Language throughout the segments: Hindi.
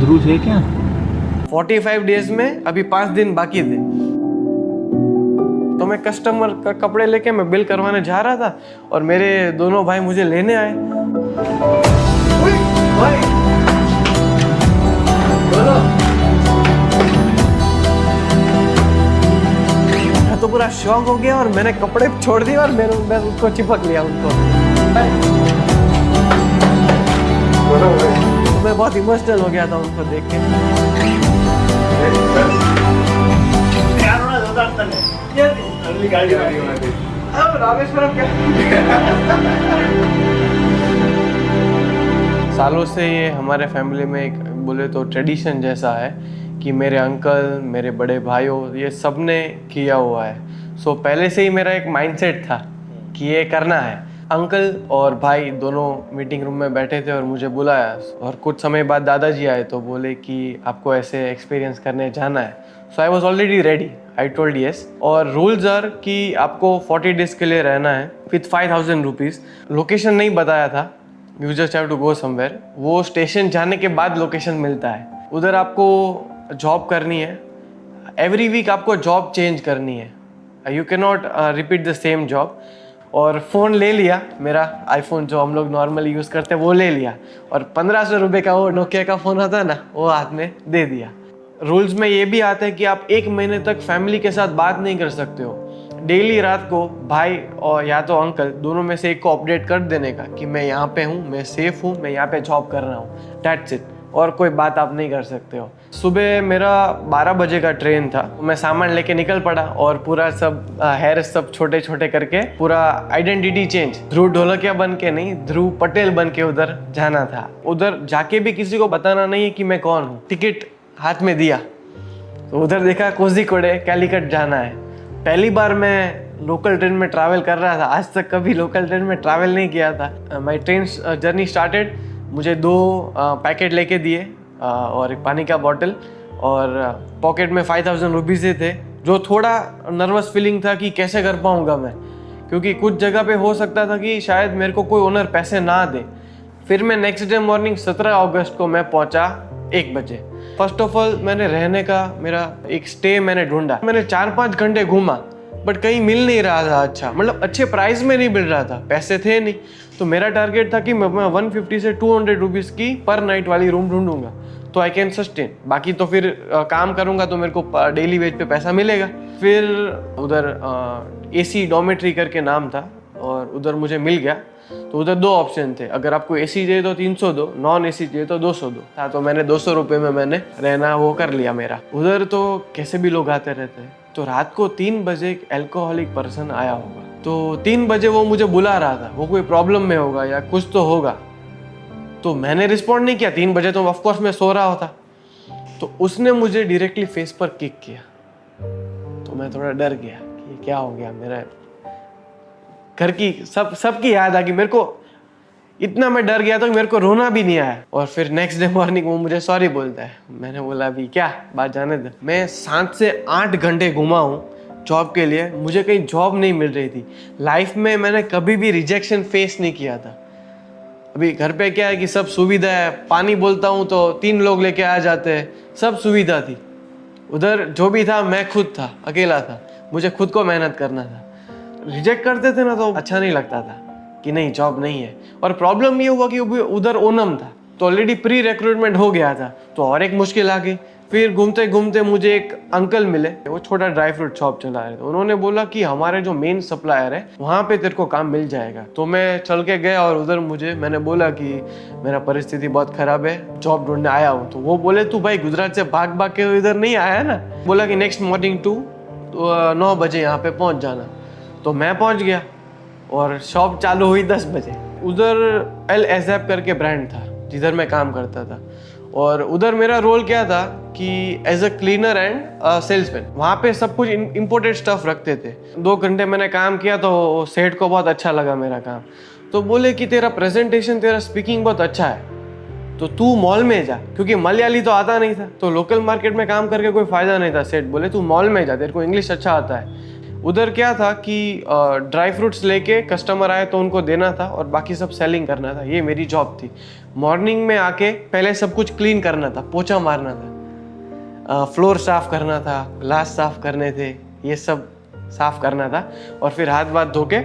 ध्रुव है क्या? 45 डेज में अभी 5 दिन बाकी थे, तो मैं कस्टमर का कपड़े लेके मैं बिल करवाने जा रहा था और मेरे दोनों भाई मुझे लेने आए। मैं तो पूरा शॉक हो गया और मैंने कपड़े छोड़ दिए और मैं उसको चिपक लिया उनको। तो मैं बहुत इमोशनल हो गया था उनको देख के। सालों से ये हमारे फैमिली में एक बोले तो ट्रेडिशन जैसा है कि मेरे अंकल, मेरे बड़े भाइयों, ये सब ने किया हुआ है। सो पहले से ही मेरा एक माइंडसेट था कि ये करना है। अंकल और भाई दोनों मीटिंग रूम में बैठे थे और मुझे बुलाया और कुछ समय बाद दादाजी आए तो बोले कि आपको ऐसे एक्सपीरियंस करने जाना है। So I was already ready, I told yes. और रूल्स आर कि आपको 40 डेज के लिए रहना है विथ 5000 रुपीज़। लोकेशन नहीं बताया था, you just have to go somewhere. वो स्टेशन जाने के बाद लोकेशन मिलता है। उधर आपको जॉब करनी है, एवरी वीक आपको जॉब चेंज करनी है, you can not repeat the same job. और फ़ोन ले लिया, मेरा आईफोन जो हम लोग नॉर्मली यूज़ करते हैं वो ले लिया और 1500 रुपये का वो नोकिया का फ़ोन आता है ना, वो हाथ में दे दिया। रूल्स में ये भी आता है कि आप 1 महीने तक फैमिली के साथ बात नहीं कर सकते हो। डेली रात को भाई और या तो अंकल दोनों में से एक को अपडेट कर देने का कि मैं यहाँ पे हूँ, मैं सेफ हूँ, मैं यहाँ पे जॉब कर रहा हूँ, दैट्स इट। और कोई बात आप नहीं कर सकते हो। सुबह मेरा 12 बजे का ट्रेन था, मैं सामान लेके निकल पड़ा और पूरा सब हेयर सब छोटे छोटे करके पूरा आइडेंटिटी चेंज, ध्रुव ढोलकिया बन के नहीं, ध्रुव पटेल बन के उधर जाना था। उधर जाके भी किसी को बताना नहीं है कि मैं कौन हूँ। टिकट हाथ में दिया तो उधर देखा कोझिकोडे कैलीकट जाना है। पहली बार मैं लोकल ट्रेन में ट्रैवल कर रहा था, आज तक कभी लोकल ट्रेन में ट्रैवल नहीं किया था। My train journey started. मुझे 2 पैकेट लेके दिए और एक पानी का बॉटल और पॉकेट में 5000 रुपीज़ थे, जो थोड़ा नर्वस फीलिंग था कि कैसे कर पाऊँगा मैं, क्योंकि कुछ जगह पे हो सकता था कि शायद मेरे को कोई ओनर पैसे ना दे। फिर मैं नेक्स्ट डे मॉर्निंग 17 अगस्त को मैं पहुँचा 1 बजे। फर्स्ट ऑफ ऑल मैंने रहने का मेरा एक स्टे मैंने ढूंढा। मैंने 4-5 घंटे घूमा बट कहीं मिल नहीं रहा था अच्छा, मतलब अच्छे प्राइस में नहीं मिल रहा था, पैसे थे नहीं। तो मेरा टारगेट था कि मैं 150 से 200 रुपीज़ की पर नाइट वाली रूम ढूंढूंगा तो आई कैन सस्टेन। बाकी तो फिर काम करूंगा तो मेरे को डेली वेज पे पैसा मिलेगा। फिर उधर AC डॉर्मेट्री करके नाम था और उधर मुझे मिल गया। तो उधर 2 ऑप्शन थे, अगर आपको AC चाहिए तो 300 दो, नॉन AC चाहिए तो 200 दो था। तो मैंने 200 रुपये में मैंने रहना वो कर लिया मेरा। उधर तो कैसे भी लोग आते रहते हैं। तो रात को 3 बजे एक अल्कोहलिक पर्सन आया होगा, तो 3 बजे वो मुझे बुला रहा था, वो कोई प्रॉब्लम में होगा या कुछ तो होगा। तो मैंने रिस्पॉन्ड नहीं किया, 3 बजे तो ऑफकोर्स मैं सो रहा होता। तो उसने मुझे डायरेक्टली फेस पर किक किया तो मैं थोड़ा डर गया कि क्या हो गया। मेरा घर की सबकी याद आ गई मेरे को, इतना मैं डर गया था कि मेरे को रोना भी नहीं आया। और फिर नेक्स्ट डे मॉर्निंग वो मुझे सॉरी बोलता है। मैंने बोला अभी क्या बात जाने दे। मैं 7 से 8 घंटे घुमा हूँ जॉब के लिए, मुझे कहीं जॉब नहीं मिल रही थी। लाइफ में मैंने कभी भी रिजेक्शन फेस नहीं किया था। अभी घर पे क्या है कि सब सुविधा है, पानी बोलता हूँ तो 3 लोग लेके आ जाते हैं, सब सुविधा थी। उधर जो भी था मैं खुद था, अकेला था, मुझे खुद को मेहनत करना था। रिजेक्ट करते थे ना तो अच्छा नहीं लगता था कि नहीं जॉब नहीं है। और प्रॉब्लम ये हुआ कि उधर ओनम था तो ऑलरेडी प्री रिक्रूटमेंट हो गया था, तो और एक मुश्किल आ गई। फिर घूमते घूमते मुझे एक अंकल मिले, वो छोटा ड्राई फ्रूट शॉप चला रहे थे। उन्होंने बोला कि हमारे जो मेन सप्लायर है वहाँ पे तेरे को काम मिल जाएगा। तो मैं चल के गया और उधर मैंने बोला कि मेरा परिस्थिति बहुत खराब है, जॉब ढूंढने आया हूँ। तो वो बोले तू भाई गुजरात से भाग भाग के इधर नहीं आया ना। बोला कि नेक्स्ट मॉर्निंग 9 बजे यहाँ पे पहुँच जाना। तो मैं पहुँच गया और शॉप चालू हुई 10 बजे। उधर एल एजैप करके ब्रांड था जिधर मैं काम करता था और उधर मेरा रोल क्या था कि as a cleaner and salesman. वहाँ पे सब कुछ इम्पोर्टेड स्टफ रखते थे। 2 घंटे मैंने काम किया तो सेठ को बहुत अच्छा लगा मेरा काम। तो बोले कि तेरा प्रेजेंटेशन, तेरा स्पीकिंग बहुत अच्छा है, तो तू मॉल में जा, क्योंकि मलयाली तो आता नहीं था तो लोकल मार्केट में काम करके कोई फ़ायदा नहीं था। सेठ बोले तू मॉल में जा, तेरे को इंग्लिश अच्छा आता है। उधर क्या था कि ड्राई फ्रूट्स लेके कस्टमर आए तो उनको देना था और बाकी सब सेलिंग करना था, ये मेरी जॉब थी। मॉर्निंग में आके पहले सब कुछ क्लीन करना था, पोछा मारना था, फ्लोर साफ करना था, ग्लास साफ करने थे, ये सब साफ करना था और फिर हाथ वाथ धो के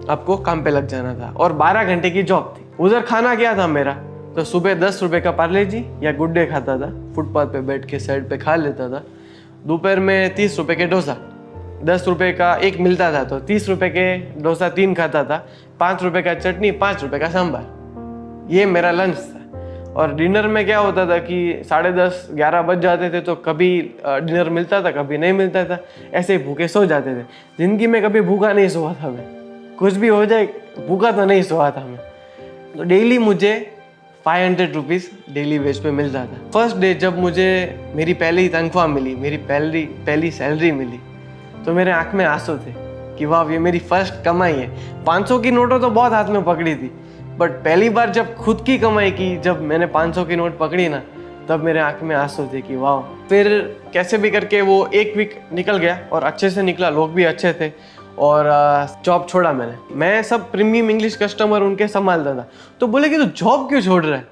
आपको काम पे लग जाना था। और 12 घंटे की जॉब थी। उधर खाना क्या था मेरा, तो सुबह 10 रुपये का पार्ले जी या गुड डे खाता था, फुटपाथ पे बैठ के साइड पे खा लेता था। दोपहर में 30 रुपये के डोसा, 10 रुपये का एक मिलता था, तो 30 रुपये के डोसा 3 खाता था, 5 रुपये का चटनी, 5 रुपये का सांभर, ये मेरा लंच था। और डिनर में क्या होता था कि 10:30 11 बज जाते थे, तो कभी डिनर मिलता था, कभी नहीं मिलता था, ऐसे ही भूखे सो जाते थे। ज़िंदगी में कभी भूखा नहीं सोया था मैं, कुछ भी हो जाए भूखा तो नहीं सोया था मैं। तो डेली मुझे 500 रुपीज़ डेली वेज पे मिलता था। फर्स्ट डे जब मुझे मेरी पहली तनख्वाह मिली, मेरी पहली सैलरी मिली, तो मेरे आँख में आंसू थे कि वाह ये मेरी फर्स्ट कमाई है। 500 की नोटों तो बहुत हाथ में पकड़ी थी, बट पहली बार जब खुद की कमाई की, जब मैंने 500 की नोट पकड़ी ना, तब मेरे आँख में आंसू थे कि वाह। फिर कैसे भी करके वो एक वीक निकल गया और अच्छे से निकला, लोग भी अच्छे थे और जॉब छोड़ा मैंने। मैं सब प्रीमियम इंग्लिश कस्टमर उनके संभालता था। तो बोले कि तू जॉब क्यों छोड़ रहा है?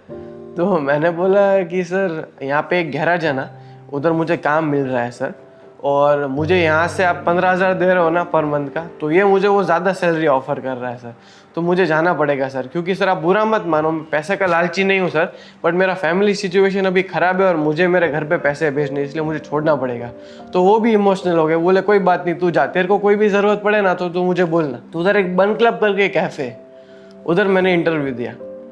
तो मैंने बोला कि सर यहाँ पे एक गैराज है ना, उधर मुझे काम मिल रहा है सर, और मुझे यहाँ से आप 15,000 दे रहे हो ना पर मंथ का, तो ये मुझे वो ज़्यादा सैलरी ऑफर कर रहा है सर, तो मुझे जाना पड़ेगा सर। क्योंकि सर आप बुरा मत मानो, मैं पैसे का लालची नहीं हूँ सर, बट मेरा फैमिली सिचुएशन अभी ख़राब है और मुझे मेरे घर पे पैसे भेजने, इसलिए मुझे छोड़ना पड़ेगा। तो वो भी इमोशनल हो गए, बोले कोई बात नहीं, तू जा, तेरे को कोई भी ज़रूरत पड़े ना तो तू मुझे बोलना। तो उधर एक बन क्लब करके कैफ़े, उधर मैंने इंटरव्यू दिया।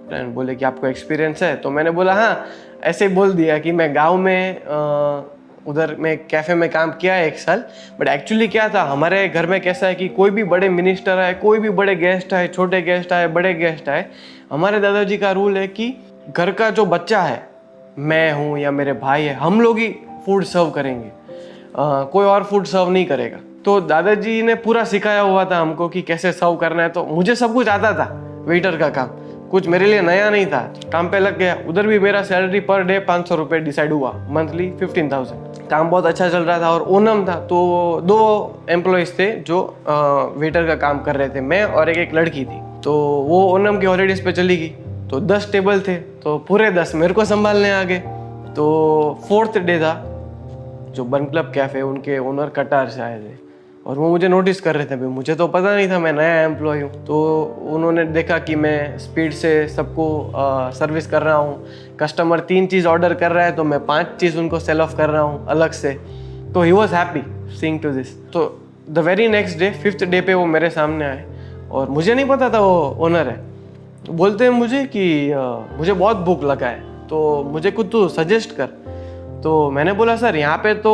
फ्रेंड बोले कि आपको एक्सपीरियंस है? तो मैंने बोला हाँ, ऐसे ही बोल दिया कि मैं गाँव में उधर मैं कैफ़े में काम किया है 1 साल। बट एक्चुअली क्या था, हमारे घर में कैसा है कि कोई भी बड़े मिनिस्टर आए, कोई भी बड़े गेस्ट आए, छोटे गेस्ट आए, बड़े गेस्ट आए, हमारे दादाजी का रूल है कि घर का जो बच्चा है, मैं हूँ या मेरे भाई है, हम लोग ही फूड सर्व करेंगे, कोई और फूड सर्व नहीं करेगा। तो दादाजी ने पूरा सिखाया हुआ था हमको कि कैसे सर्व करना है। तो मुझे सब कुछ आता था, वेटर का काम, कुछ मेरे लिए नया नहीं था। काम पे लग गया। उधर भी मेरा सैलरी पर डे 500 रुपये डिसाइड हुआ, मंथली 15,000। काम बहुत अच्छा चल रहा था और ओनम था, तो 2 एम्प्लॉयज़ थे जो वेटर का काम कर रहे थे, मैं और एक लड़की थी। तो वो ओनम की हॉलीडेज पे चली गई, तो 10 टेबल थे, तो पूरे 10 मेरे को संभालने आ गए। तो 4th डे था, जो बन क्लब कैफ़े उनके ओनर कटार से आए थे और वो मुझे नोटिस कर रहे थे। भाई मुझे तो पता नहीं था, मैं नया एम्प्लॉय हूँ। तो उन्होंने देखा कि मैं स्पीड से सबको सर्विस कर रहा हूँ, कस्टमर 3 चीज़ ऑर्डर कर रहा है तो मैं 5 चीज़ उनको सेल ऑफ कर रहा हूँ अलग से। तो he was happy seeing to this. तो the very next day, 5th day पे वो मेरे सामने आए और मुझे नहीं पता था वो ओनर है। बोलते हैं मुझे कि मुझे बहुत भूख लगा है, तो मुझे कुछ तू सजेस्ट कर। तो मैंने बोला सर यहाँ पे तो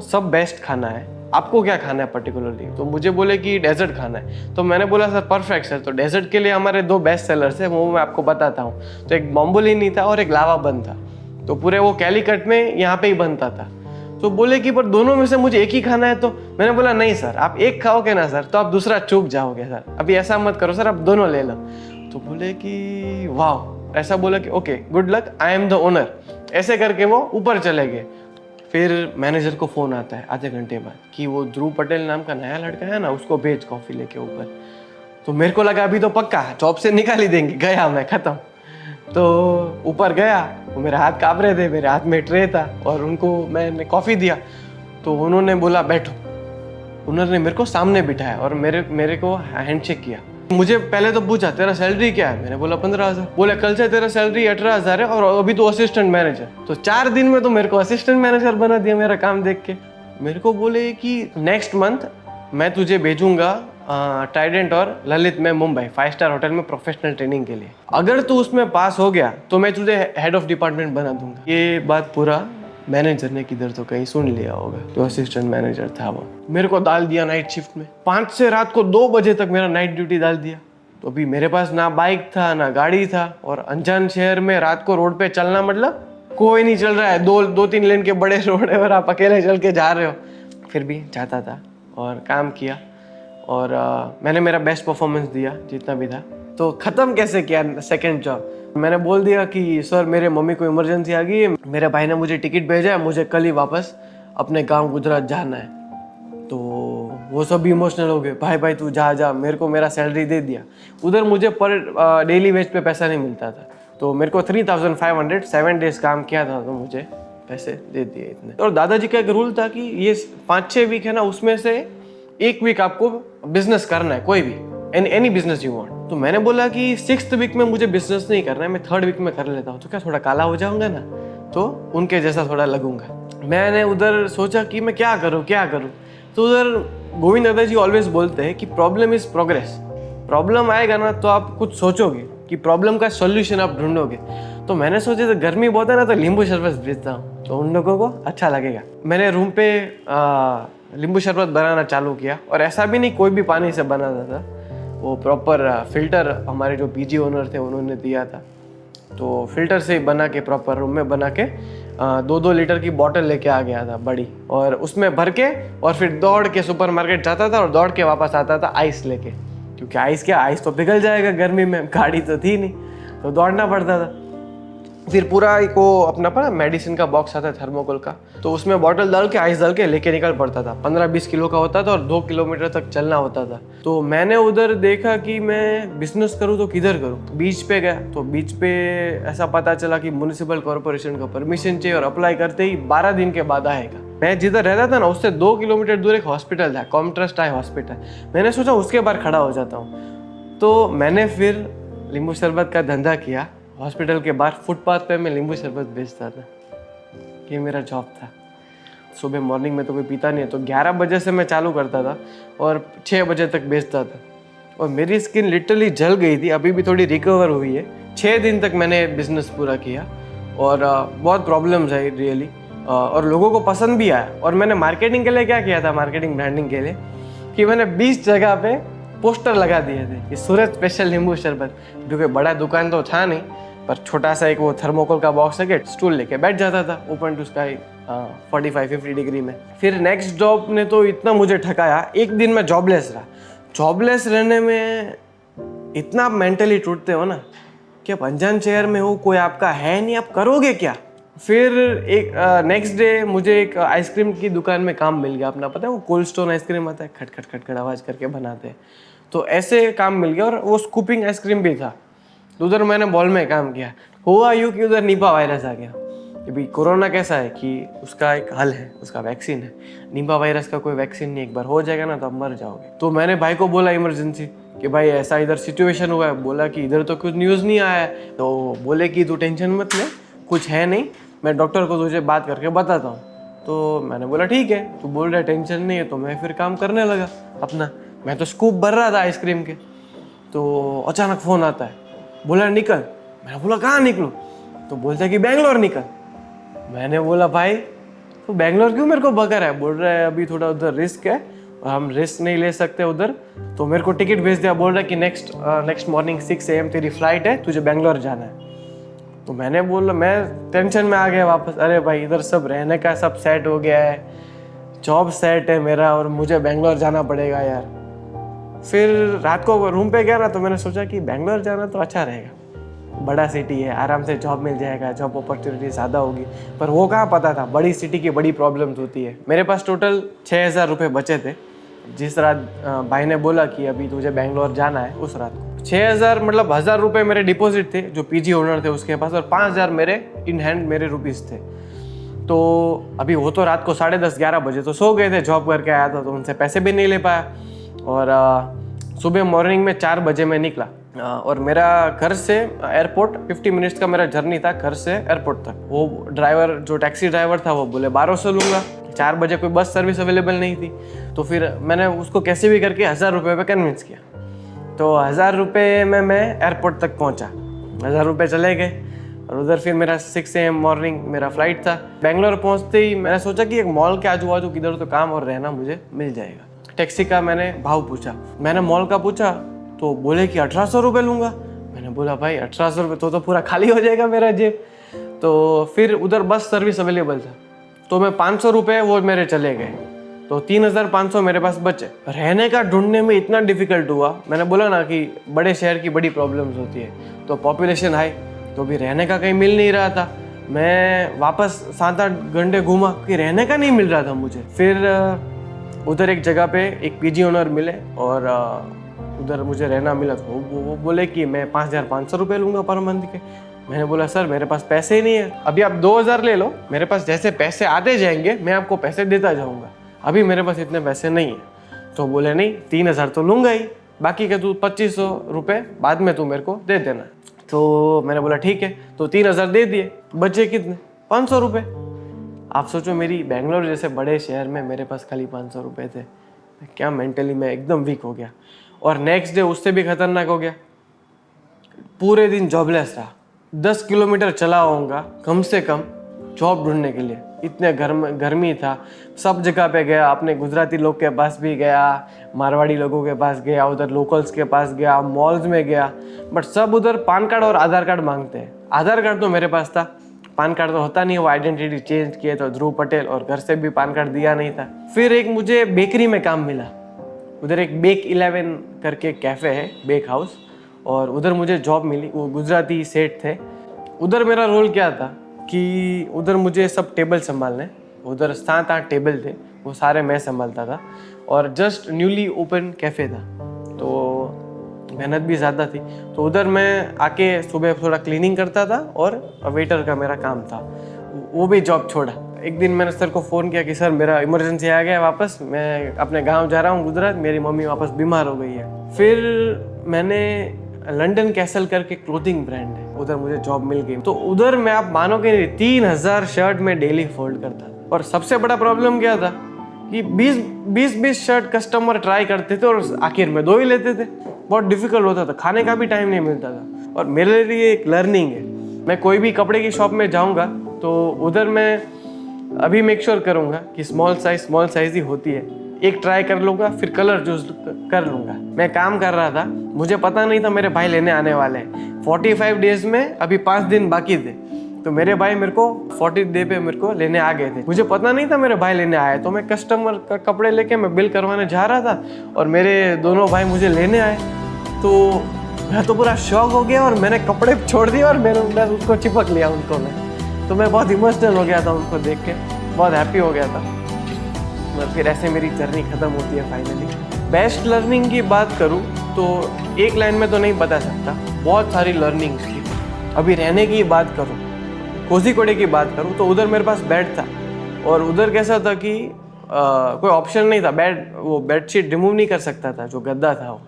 सब बेस्ट खाना है, आपको क्या खाना है पर्टिकुलरली? तो मुझे बोले कि डेजर्ट खाना है। तो मैंने बोला सर परफेक्ट सर, तो डेजर्ट के लिए हमारे 2 बेस्ट सेलर्स हैं, वो मैं आपको बताता हूँ। तो एक बॉम्बोलिनी था और एक लावा बन था, तो पूरे वो कैलीकट में यहाँ पे ही बनता था। तो बोले कि पर दोनों में से मुझे एक ही खाना है। तो मैंने बोला नहीं सर, आप एक खाओगे ना सर तो आप दूसरा चूक जाओगे सर, अभी ऐसा मत करो सर, आप दोनों ले लो। तो बोले कि वाह, ऐसा बोला कि okay good luck, I am the owner. ऐसे करके वो ऊपर चले गए। फिर मैनेजर को फ़ोन आता है आधे घंटे बाद कि वो ध्रुव पटेल नाम का नया लड़का है ना, उसको भेज कॉफ़ी लेके ऊपर। तो मेरे को लगा अभी तो पक्का जॉब से निकाल ही देंगे, गया मैं ख़त्म। तो ऊपर गया, वो मेरे हाथ काँप रहे थे, मेरे हाथ में ट्रे था और उनको मैंने कॉफ़ी दिया। तो उन्होंने बोला बैठो, उन्होंने मेरे को सामने बिठाया और मेरे को हैंडशेक किया। मुझे पहले तो पूछा तेरा सैलरी क्या है? मैंने बोला 15,000। बोले कल से तेरा सैलरी 18,000 है और अभी तो असिस्टेंट मैनेजर। तो 4 दिन में तो मेरे को असिस्टेंट मैनेजर बना दिया मेरा काम देख के। मेरे को बोले कि नेक्स्ट मंथ मैं तुझे भेजूंगा ट्राइडेंट और ललित में मुंबई 5 स्टार होटल में प्रोफेशनल ट्रेनिंग के लिए। अगर तू उसमें पास हो गया तो मैं तुझे हेड ऑफ डिपार्टमेंट बना दूंगा। ये बात पूरा मैनेजर ने किधर तो कहीं सुन लिया होगा, तो असिस्टेंट मैनेजर था वो। मेरे को डाल दिया नाइट शिफ्ट में, 5 से रात को 2 बजे तक मेरा नाइट ड्यूटी डाल दिया। तो अभी मेरे पास ना बाइक था ना गाड़ी था, और अनजान शहर में रात को रोड पे चलना मतलब कोई नहीं चल रहा है, 2-3 लेन के बड़े रोड है और आप अकेले चल के जा रहे हो। फिर भी जाता था और काम किया और मैंने मेरा बेस्ट परफॉर्मेंस दिया जितना भी था। तो ख़त्म कैसे किया सेकेंड जॉब? मैंने बोल दिया कि सर मेरे मम्मी को इमरजेंसी आ गई है, मेरे भाई ने मुझे टिकट भेजा है, मुझे कल ही वापस अपने गांव गुजरात जाना है। तो वो सब भी इमोशनल हो गए, भाई भाई तू जा जा, मेरे को मेरा सैलरी दे दिया। उधर मुझे पर डेली वेज पे पैसा नहीं मिलता था, तो मेरे को 3500 7 डेज काम किया था तो मुझे पैसे दे दिए इतने। और दादाजी का एक रूल था कि ये 5-6 वीक है ना, उसमें से 1 वीक आपको बिजनेस करना है, कोई भी एनी बिजनेस यू वांट। तो मैंने बोला कि 6th वीक में मुझे बिजनेस नहीं करना है, मैं 3rd वीक में कर लेता हूँ, तो क्या थोड़ा काला हो जाऊंगा ना, तो उनके जैसा थोड़ा लगूंगा। मैंने उधर सोचा कि मैं क्या करूँ। तो उधर गोविंद दादाजी ऑलवेज बोलते हैं कि प्रॉब्लम इज प्रोग्रेस। प्रॉब्लम आएगा ना तो आप कुछ सोचोगे कि प्रॉब्लम का सॉल्यूशन आप ढूंढोगे। तो मैंने सोचा तो गर्मी बहुत है ना, तो नींबू शरबत बेचता हूँ, तो उन लोगों को अच्छा लगेगा। मैंने रूम पे नींबू शरबत बनाना चालू किया, और ऐसा भी नहीं कोई भी पानी से बनाता था, वो प्रॉपर फिल्टर हमारे जो पीजी ओनर थे उन्होंने दिया था, तो फिल्टर से ही बना के प्रॉपर रूम में बना के 2-2 लीटर की बॉटल लेके आ गया था बड़ी, और उसमें भर के और फिर दौड़ के सुपरमार्केट जाता था और दौड़ के वापस आता था आइस लेके, क्योंकि आइस तो पिघल जाएगा गर्मी में, गाड़ी तो थी नहीं, तो दौड़ना पड़ता था। फिर पूरा एक वो अपना पर मेडिसिन का बॉक्स आता है थर्मोकोल का, तो उसमें बॉटल डाल के आइस डाल के लेके निकल पड़ता था। 15-20 किलो का होता था और 2 किलोमीटर तक चलना होता था। तो मैंने उधर देखा कि मैं बिजनेस करूँ तो किधर करूँ। बीच पे गया, तो बीच पे ऐसा पता चला कि म्युनिसिपल कॉर्पोरेशन का परमिशन चाहिए, और अप्लाई करते ही 12 दिन के बाद आएगा। मैं जिधर रहता था ना उससे 2 किलोमीटर दूर एक हॉस्पिटल था, कॉमट्रस्ट आई हॉस्पिटल। मैंने सोचा उसके बाहर खड़ा हो जाता हूँ, तो मैंने फिर नींबू शरबत का धंधा किया। हॉस्पिटल के बाहर फुटपाथ पे मैं नींबू शरबत बेचता था, ये मेरा जॉब था। सुबह मॉर्निंग में तो कोई पीता नहीं है, तो 11 बजे से मैं चालू करता था और 6 बजे तक बेचता था, और मेरी स्किन लिटरली जल गई थी, अभी भी थोड़ी रिकवर हुई है। 6 दिन तक मैंने बिजनेस पूरा किया, और बहुत प्रॉब्लम्स आई रियली, और लोगों को पसंद भी आया। और मैंने मार्केटिंग के लिए क्या किया था, मार्केटिंग ब्रांडिंग के लिए, कि मैंने 20 जगह पे पोस्टर लगा दिए थे कि सूरत स्पेशल नींबू शरबत। क्योंकि बड़ा दुकान तो था नहीं, पर छोटा सा एक वो थर्मोकोल का बॉक्स है, स्टूल लेके बैठ जाता था ओपन टू स्काई 45-50 डिग्री में। फिर नेक्स्ट जॉब ने तो इतना मुझे ठकाया, एक दिन मैं जॉबलेस रहा। जॉबलेस रहने में इतना आप मेंटली टूटते हो ना, कि आप अनजान शहर में हो, कोई आपका है नहीं, आप करोगे क्या। फिर एक नेक्स्ट डे मुझे एक आइसक्रीम की दुकान में काम मिल गया अपना, पता है वो कोल्ड स्टोन आइसक्रीम आता है, खट खट खट खट आवाज़ करके बनाते हैं, तो ऐसे काम मिल गया। और वो स्कूपिंग आइसक्रीम भी था, तो उधर मैंने बॉल में काम किया। हुआ यूँ कि उधर निपा वायरस आ गया। अभी कोरोना कैसा है कि उसका एक हल है, उसका वैक्सीन है। निपा वायरस का कोई वैक्सीन नहीं, एक बार हो जाएगा ना तो आप मर जाओगे। तो मैंने भाई को बोला इमरजेंसी कि भाई ऐसा इधर सिचुएशन हुआ है। बोला कि इधर तो कुछ न्यूज़ नहीं आया है। तो बोले कि तू टेंशन मत ले, कुछ है नहीं, मैं डॉक्टर को तुझे बात करके बताता हूँ। तो मैंने बोला ठीक है, तू बोल रहा है टेंशन नहीं है, तो मैं फिर काम करने लगा अपना। मैं तो स्कूप भर रहा था आइसक्रीम के, तो अचानक फ़ोन आता है, बोला निकल। मैंने बोला कहाँ निकलूँ, तो बोलता है कि बेंगलोर निकल। मैंने बोला भाई तो बेंगलोर क्यों मेरे को भगा रहा है। बोल रहा है अभी थोड़ा उधर रिस्क है और हम रिस्क नहीं ले सकते उधर, तो मेरे को टिकट भेज दिया। बोल रहा है कि नेक्स्ट मॉर्निंग 6 AM तेरी फ्लाइट है, तुझे बेंगलोर जाना है। तो मैंने बोला, मैं टेंशन में आ गया वापस, अरे भाई इधर सब रहने का सब सेट हो गया है, जॉब सेट है मेरा, और मुझे बेंगलोर जाना पड़ेगा यार। फिर रात को रूम पे गया ना, तो मैंने सोचा कि बेंगलोर जाना तो अच्छा रहेगा, बड़ा सिटी है, आराम से जॉब मिल जाएगा, जॉब अपॉर्चुनिटी ज़्यादा होगी। पर वो कहाँ पता था, बड़ी सिटी की बड़ी प्रॉब्लम्स होती है। मेरे पास टोटल 6,000 रुपये बचे थे। जिस रात भाई ने बोला कि अभी तुझे बेंगलोर जाना है, उस रात को 6,000 मतलब 1,000 रुपये मेरे डिपॉजिट थे जो पीजी ओनर थे उसके पास, और 5,000 मेरे इन हैंड मेरे रुपीज़ थे। तो अभी वो तो रात को 10:30-11 बजे तो सो गए थे, जॉब करके आया था तो उनसे पैसे भी नहीं ले पाया। और सुबह मॉर्निंग में 4 बजे मैं निकला, और मेरा घर से एयरपोर्ट 50 मिनट्स का मेरा जर्नी था, घर से एयरपोर्ट तक। वो ड्राइवर जो टैक्सी ड्राइवर था वो बोले 1200 लूँगा। 4 बजे कोई बस सर्विस अवेलेबल नहीं थी, तो फिर मैंने उसको कैसे भी करके 1,000 रुपये पे कन्विंस किया। तो 1,000 रुपये में मैं एयरपोर्ट तक पहुंचा, 1,000 रुपये चले गए, और उधर फिर मेरा 6 AM मॉर्निंग मेरा फ्लाइट था। बेंगलोर पहुंचते ही मैंने सोचा कि एक मॉल के आजू बाजू किधर तो काम और रहना मुझे मिल जाएगा। टैक्सी का मैंने भाव पूछा, मैंने मॉल का पूछा तो बोले कि 1,800 रुपये लूँगा। मैंने बोला भाई 1,800 रुपये तो पूरा खाली हो जाएगा मेरा जेब। तो फिर उधर बस सर्विस अवेलेबल था, तो मैं 500 रुपये वो मेरे चले गए, तो 3,500 मेरे पास बचे। रहने का ढूंढने में इतना डिफिकल्ट हुआ, मैंने बोला ना कि बड़े शहर की बड़ी प्रॉब्लम्स होती है, तो पॉपुलेशन हाई, तो भी रहने का कहीं मिल नहीं रहा था। मैं वापस 7-8 घंटे घूमा कि रहने का नहीं मिल रहा था मुझे। फिर उधर एक जगह पे एक पीजी ओनर मिले और उधर मुझे रहना मिला। तो वो बोले कि मैं 5,500 रुपये लूँगा पर मंथ के। मैंने बोला सर मेरे पास पैसे ही नहीं है, अभी आप 2,000 ले लो, मेरे पास जैसे पैसे आते जाएंगे मैं आपको पैसे देता जाऊँगा, अभी मेरे पास इतने पैसे नहीं है। तो बोले नहीं 3,000 तो लूँगा ही, बाकी का तू 2,500 रुपये बाद में तू मेरे को दे देना। तो मैंने बोला ठीक है, तो 3,000 दे दिए, बचे कितने 500 रुपये। आप सोचो मेरी बेंगलोर जैसे बड़े शहर में मेरे पास खाली 500 रुपये थे। क्या मेंटली मैं एकदम वीक हो गया। और नेक्स्ट डे उससे भी खतरनाक हो गया, पूरे दिन जॉबलेस रहा। 10 किलोमीटर चला होऊंगा कम से कम जॉब ढूंढने के लिए, इतने गर्मी था। सब जगह पे गया, अपने गुजराती लोग के पास भी गया, मारवाड़ी लोगों के पास गया, उधर लोकल्स के पास गया, मॉल्स में गया, बट सब उधर पान कार्ड और आधार कार्ड मांगते हैं। आधार कार्ड तो मेरे पास था, पान कार्ड तो होता नहीं, वो आइडेंटिटी चेंज किए तो ध्रुव पटेल, और घर से भी पान कार्ड दिया नहीं था। फिर एक मुझे बेकरी में काम मिला, उधर एक बेक 11 करके कैफ़े है, बेक हाउस, और उधर मुझे जॉब मिली। वो गुजराती सेठ थे। उधर मेरा रोल क्या था कि उधर मुझे सब टेबल संभालने, उधर 7-8 टेबल थे, वो सारे मैं संभालता था। और जस्ट न्यूली ओपन कैफ़े था तो मेहनत भी ज़्यादा थी। तो उधर मैं आके सुबह थोड़ा क्लीनिंग करता था और वेटर का मेरा काम था, वो भी जॉब छोड़ा। एक दिन मैंने सर को फ़ोन किया कि सर मेरा इमरजेंसी आ गया वापस, मैं अपने गांव जा रहा हूँ गुजरात, मेरी मम्मी वापस बीमार हो गई है। फिर मैंने लंदन कैसल करके क्लोथिंग ब्रांड है, उधर मुझे जॉब मिल गई। तो उधर मैं आप मानोगे नहीं 3,000 शर्ट में डेली फोल्ड करता था। और सबसे बड़ा प्रॉब्लम क्या था कि 20 शर्ट कस्टमर ट्राई करते थे और आखिर में 2 ही लेते थे। बहुत डिफिकल्ट होता था, खाने का भी टाइम नहीं मिलता था। और मेरे लिए एक लर्निंग है, मैं कोई भी कपड़े की शॉप में जाऊँगा तो उधर मैं अभी मेक श्योर करूँगा कि स्मॉल साइज़ ही होती है। एक ट्राई कर लूँगा, फिर कलर चूज कर लूँगा। मैं काम कर रहा था, मुझे पता नहीं था मेरे भाई लेने आने वाले हैं। 45 डेज में अभी 5 दिन बाकी थे, तो मेरे भाई मेरे को 40 डे पे मेरे को लेने आ गए थे। मुझे पता नहीं था मेरे भाई लेने आए, तो मैं कस्टमर का कपड़े लेके मैं बिल करवाने जा रहा था और मेरे दोनों भाई मुझे लेने आए। तो मैं तो पूरा शॉक हो गया और मैंने कपड़े छोड़ दिए और मैं उसको चिपक लिया उनको। तो मैं बहुत इमोशनल हो गया था उनको देख के, बहुत हैप्पी हो गया था। और फिर ऐसे मेरी जर्नी ख़त्म होती है फाइनली। बेस्ट लर्निंग की बात करूँ तो एक लाइन में तो नहीं बता सकता, बहुत सारी लर्निंग्स थी। अभी रहने की बात करूँ, कोझीकोडे की बात करूँ, तो उधर मेरे पास बेड था और उधर कैसा था कि कोई ऑप्शन नहीं था, वो बेडशीट रिमूव नहीं कर सकता था, जो गद्दा था वो,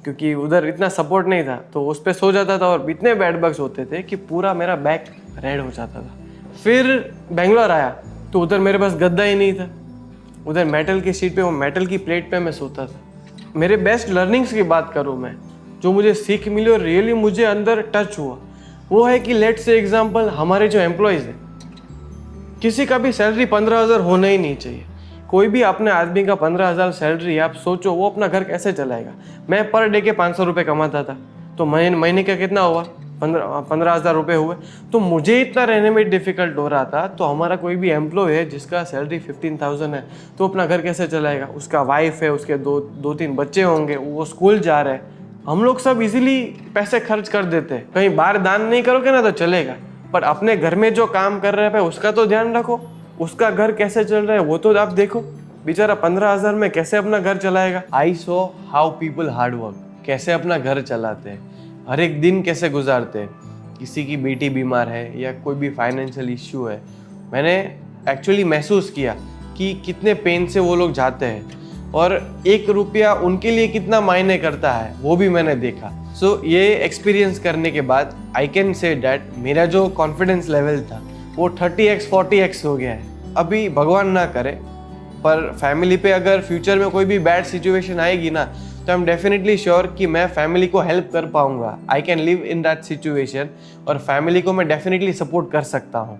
क्योंकि उधर इतना सपोर्ट नहीं था। तो उस पर सो जाता था और इतने बेड बग्स होते थे कि पूरा मेरा बैक रेड हो जाता था। फिर बेंगलोर आया तो उधर मेरे पास गद्दा ही नहीं था, उधर मेटल की सीट पे, वो मेटल की प्लेट पे मैं सोता था। मेरे बेस्ट लर्निंग्स की बात करूँ मैं, जो मुझे सीख मिली और रियली मुझे अंदर टच हुआ, वो है कि लेट्स से एग्जांपल हमारे जो एम्प्लॉयज़ हैं, किसी का भी सैलरी 15,000 होना ही नहीं चाहिए। कोई भी अपने आदमी का 15,000 सैलरी, आप सोचो वो अपना घर कैसे चलाएगा। मैं पर डे के 500 रुपये कमाता था, तो महीने का कितना हुआ, 15,000 रुपये हुए। तो मुझे इतना रहने में डिफ़िकल्ट हो रहा था, तो हमारा कोई भी एम्प्लॉय है जिसका सैलरी 15,000 है, तो अपना घर कैसे चलाएगा। उसका वाइफ है, उसके 2-3 बच्चे होंगे, वो स्कूल जा रहे हैं। हम लोग सब इजीली पैसे खर्च कर देते हैं, कहीं बाहर दान नहीं करोगे ना तो चलेगा, पर अपने घर में जो काम कर रहे हैं उसका तो ध्यान रखो, उसका घर कैसे चल रहा है वो तो आप देखो। बेचारा 15,000 में कैसे अपना घर चलाएगा। I saw how people hard work, कैसे अपना घर चलाते हैं, हर एक दिन कैसे गुजारते हैं। किसी की बेटी बीमार है या कोई भी फाइनेंशियल इश्यू है, मैंने एक्चुअली महसूस किया कि कितने पेन से वो लोग जाते हैं और 1 रुपया उनके लिए कितना मायने करता है, वो भी मैंने देखा। सो ये एक्सपीरियंस करने के बाद आई कैन से डैट मेरा जो कॉन्फिडेंस लेवल था वो 30x 40x हो गया है। अभी भगवान ना करे, पर फैमिली पे अगर फ्यूचर में कोई भी बैड सिचुएशन आएगी ना, तो आई एम डेफिनेटली श्योर कि मैं फैमिली को हेल्प कर पाऊंगा। I can live in that situation और फैमिली को मैं डेफिनेटली सपोर्ट कर सकता हूँ।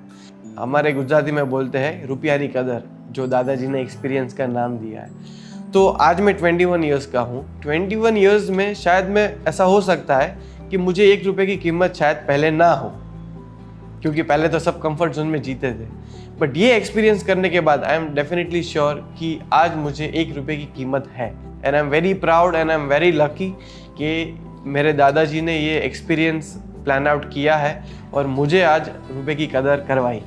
हमारे गुजराती में बोलते हैं रुपयानी कदर, जो दादाजी ने एक्सपीरियंस का नाम दिया है। तो आज मैं 21 ईयर्स का हूँ। 21 ईयर्स में शायद मैं ऐसा हो सकता है कि मुझे 1 रुपये की कीमत शायद पहले ना हो, क्योंकि पहले तो सब कंफर्ट जोन में जीते थे। बट ये एक्सपीरियंस करने के बाद आई एम डेफिनेटली श्योर कि आज मुझे 1 रुपये की कीमत है। And I am very proud and I am very lucky कि मेरे दादाजी ने ये एक्सपीरियंस प्लान आउट किया है और मुझे आज रुपये की कदर करवाई।